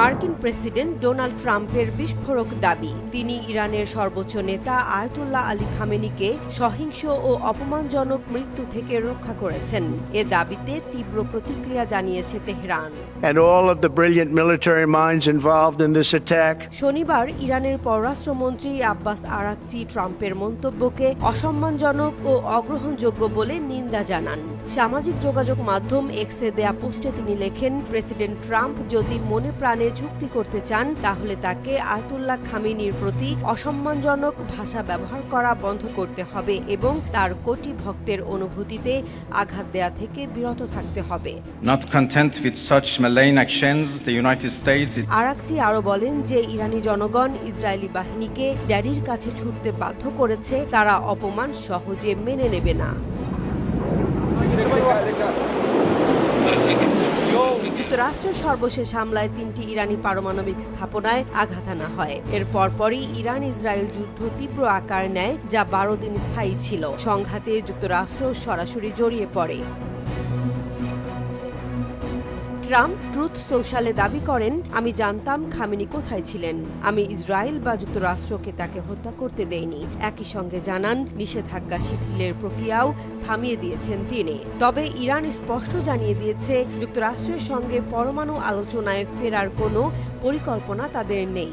মার্কিন president Donald ট্রাম্পের বিস্ফোরক দাবি, তিনি ইরানের সর্বোচ্চ নেতা আয়াতুল্লাহ আলী খামেনিকে সহিংস ও অপমানজনক মৃত্যু থেকে রক্ষা করেছেন। এ দাবিতে তীব্র প্রতিক্রিয়া জানিয়েছে Tehran. And all of the brilliant military minds involved in this attack. শনিবার ইরানের পররাষ্ট্রমন্ত্রী আব্বাস আরাকচি ট্রাম্পের মন্তব্যকে অসম্মানজনক ও অগ্রহণযোগ্য বলে নিন্দা জানান। সামাজিক যোগাযোগ মাধ্যম এক্সে দেয়া পোস্টে তিনি লেখেন, প্রেসিডেন্ট ট্রাম্প যদি মনে প্রাণে চুক্তি করতে চান তাহলে তাকে আয়াতুল্লাহ খামেনির প্রতি অসম্মানজনক ভাষা ব্যবহার করা বন্ধ করতে হবে এবং তার কোটি ভক্তের অনুভূতিতে আঘাত দেয়া থেকে বিরত থাকতে হবে। Not content with such malign actions, the United States Araghchi আরো বলেন যে ইরানি জনগণ ইসরায়েলি বাহিনীকে ড্যাডির কাছে ছুটতে বাধ্য করেছে, তারা অপমান সহজে মেনে নেবে না। যুক্তরাষ্ট্রের সর্বশেষ হামলায় 3টি ইরানি পারমাণবিক স্থাপনায় আঘাত আনা হয়। এর পরপরই ইরান ইসরায়েল যুদ্ধ তীব্র আকার নেয়, যা 12 দিন স্থায়ী ছিল। সংঘাতে যুক্তরাষ্ট্র সরাসরি জড়িয়ে পড়ে। ট্রাম্প ট্রুথ সোশ্যালে দাবি করেন, আমি জানতাম খামেনি কোথায় ছিলেন, আমি ইসরায়েল বা যুক্তরাষ্ট্রকে তাকে হত্যা করতে দেইনি। একই সঙ্গে জানান, নিষেধাজ্ঞা শিথিলের প্রক্রিয়াও থামিয়ে দিয়েছেন তিনি। তবে ইরান স্পষ্ট জানিয়ে দিয়েছে, যুক্তরাষ্ট্রের সঙ্গে পরমাণু আলোচনায় ফেরার কোনো পরিকল্পনা তাদের নেই।